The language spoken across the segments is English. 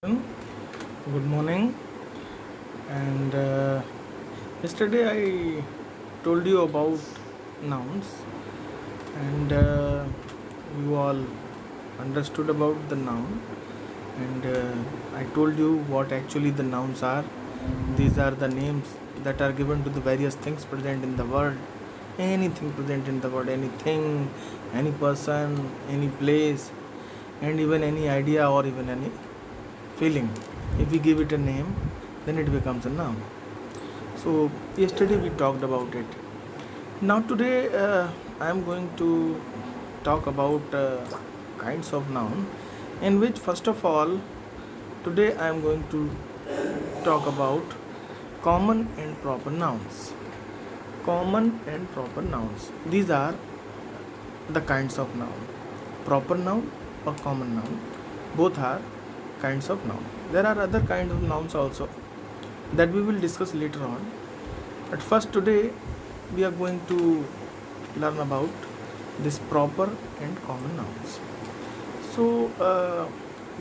Good morning. And yesterday I told you about nouns, and you all understood about the noun. And I told you what actually the nouns are. These are the names that are given to the various things present in the world. Anything present in the world, anything, any person, any place, and even any idea or even any feeling. If we give it a name, then it becomes a noun. So yesterday we talked about it. Now today I am going to talk about kinds of noun, in which first of all today I am going to talk about common and proper nouns. Common and proper nouns. These are the kinds of noun. Proper noun or common noun. Both are kinds of noun. There are other kinds of nouns also that we will discuss later on. But first today we are going to learn about this proper and common nouns. So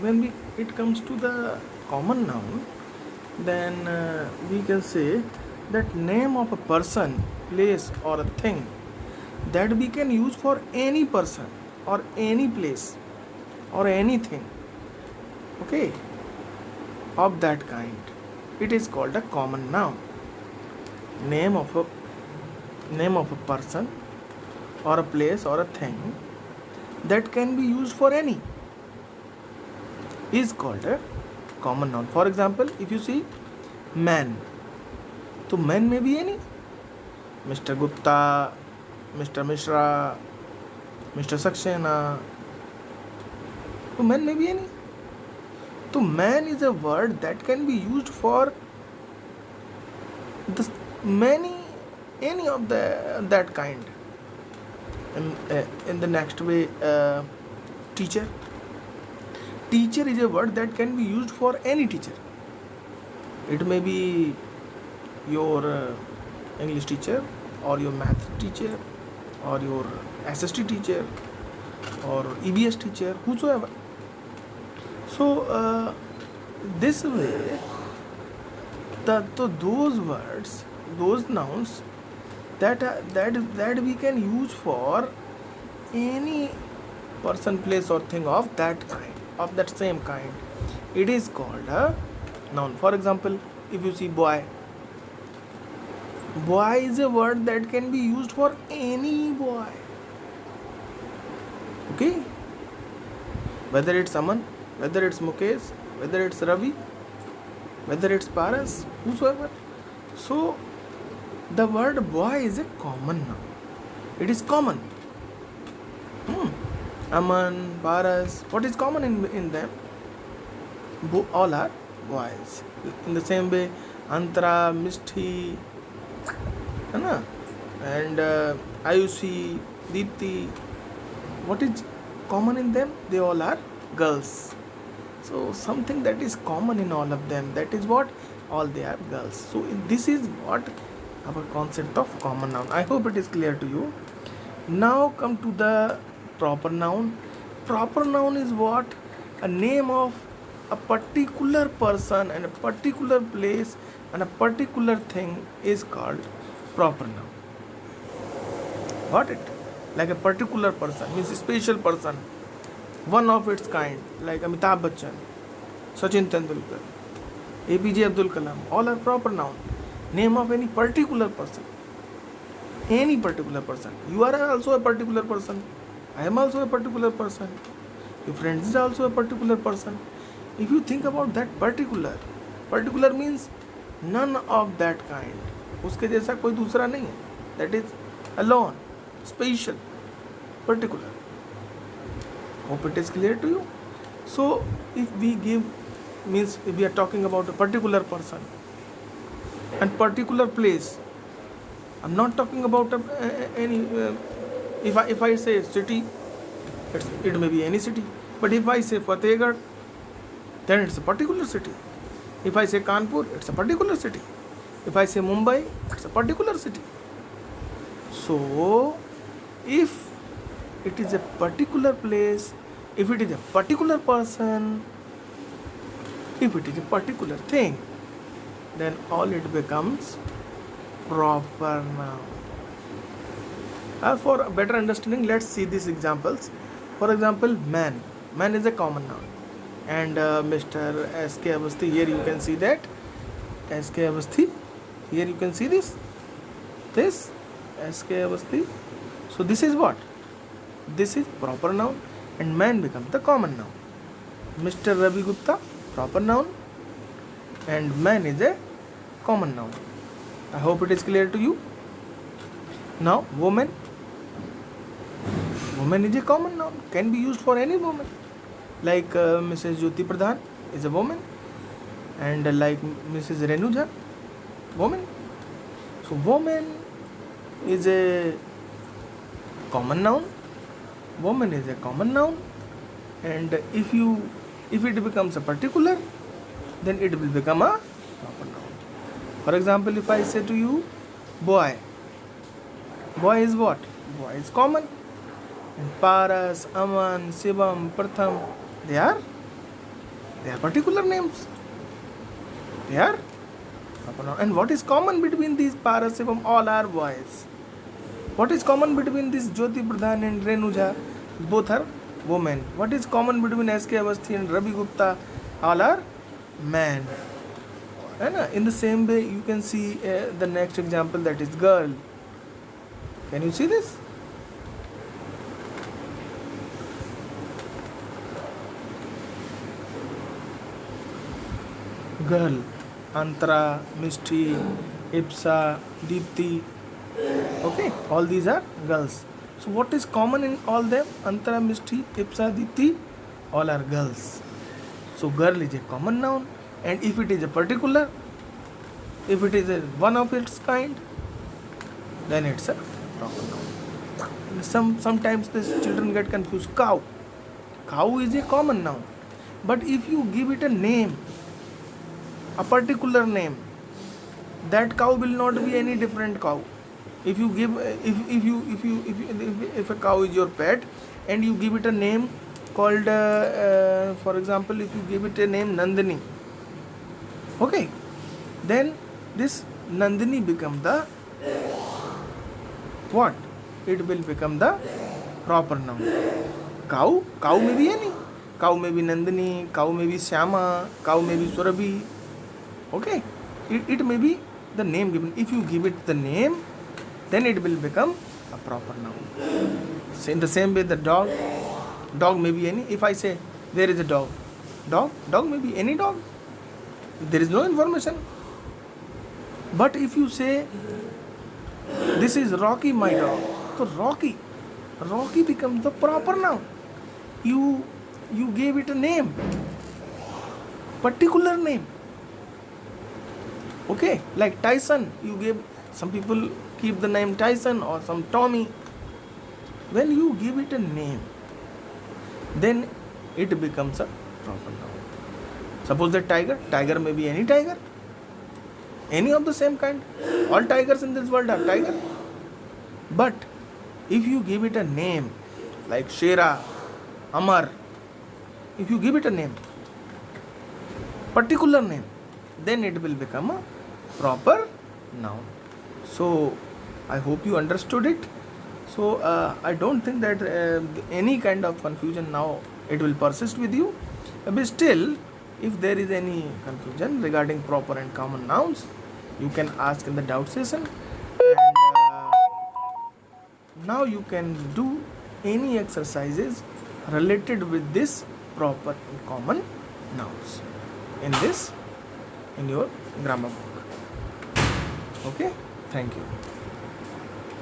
when it comes to the common noun, then we can say that name of a person, place or a thing that we can use for any person or any place or anything, okay, of that kind, it is called a common noun. Name of a person or a place or a thing that can be used for any is called a common noun. For example, if you see man, so man may be any, Mr. Gupta, Mr. Mishra, Mr. Saxena, so man may be any. So man is a word that can be used for the many, any of that kind. In the next way, teacher. Teacher is a word that can be used for any teacher. It may be your English teacher or your math teacher or your SST teacher or EBS teacher, whosoever. So this way, those words, those nouns that we can use for any person, place or thing of that kind, of that same kind, it is called a noun. For example, if you see boy, boy is a word that can be used for any boy, okay, whether it's Aman, whether it's Mukesh, whether it's Ravi, whether it's Paras, whosoever. So the word boy is a common noun. It is common. Aman, Paras, what is common in them? All are boys. In the same way, Antara, Mishti, and Ayushi, Deepti, what is common in them? They all are girls. So something that is common in all of them, that is what all they are girls. So this is what our concept of common noun. I hope it is clear to you. Now come to the proper noun. Proper noun is what? A name of a particular person and a particular place and a particular thing is called proper noun. Got it? Like a particular person means a special person, one of its kind, like Amitabh Bachchan, Sachin Tendulkar, APJ Abdul Kalam, all are proper noun. Name of any particular person. Any particular person. You are also a particular person. I am also a particular person. Your friend is also a particular person. If you think about that particular means none of that kind. उसके जैसा कोई दूसरा नहीं है. That is alone, special, particular. Hope it is clear to you. So if we give, means if we are talking about a particular person and particular place, I'm not talking about any. If I say city, it may be any city. But if I say Fatehgarh, then it's a particular city. If I say Kanpur, it's a particular city. If I say Mumbai, it's a particular city. So if it is a particular place, if it is a particular person, If it is a particular thing, then all it becomes proper noun. For better understanding, let's see these examples. For example, man. Man is a common noun. And Mr. S.K. Avasthi, here you can see that. S.K. Avasthi, here you can see this. This, S.K. Avasthi. So this is what? This is proper noun, and man becomes the common noun. Mr. Ravi Gupta, proper noun, and man is a common noun. I hope it is clear to you. Now, woman. Woman is a common noun, can be used for any woman. Like Mrs. Jyoti Pradhan is a woman, and like Mrs. Renuja, woman. So woman is a common noun. Woman is a common noun, and if it becomes a particular, then it will become a proper noun. For example, if I say to you, boy. Boy is what? Boy is common. And Paras, Aman, Shivam, Pratham, they are particular names. They are proper noun. And what is common between these Paras, Shivam? All are boys. What is common between this Jyoti Pradhan and Renuja? Both are women. What is common between S.K. Avasthi and Ravi Gupta? All are men. And in the same way, you can see the next example, that is girl. Can you see this? Girl, Antara, Mishti, Ipsa, Deepti. Okay, all these are girls. So what is common in all them? Antara, Mishti, Ipsa, Deepti, all are girls. So girl is a common noun, and if it is a particular, if it is a one of its kind, then it's a proper noun. And sometimes these children get confused. Cow. Cow is a common noun, but if you give it a name, a particular name, that cow will not be any different cow. If you give, if a cow is your pet, and you give it a name called, for example, if you give it a name Nandini, okay, then this Nandini become the what? It will become the proper noun. Cow may be any. Cow may be Nandini, cow may be Syama, cow may be Surabhi. Okay, it may be the name given. If you give it the name, then it will become a proper noun. So in the same way, the dog may be any. If I say there is a dog may be any dog. There is no information. But if you say this is Rocky, my dog, so Rocky becomes the proper noun. You gave it a name, particular name. Okay, like Tyson, you gave, some people keep the name Tyson or some Tommy. When you give it a name, then it becomes a proper noun. Suppose that tiger may be any tiger, any of the same kind. All tigers in this world are tiger. But if you give it a name like Shera, Amar, if you give it a name, particular name, then it will become a proper noun. So I hope you understood it. So I don't think that any kind of confusion now it will persist with you. But still, if there is any confusion regarding proper and common nouns, you can ask in the doubt session. And now you can do any exercises related with this proper and common nouns in your grammar book. Okay, thank you.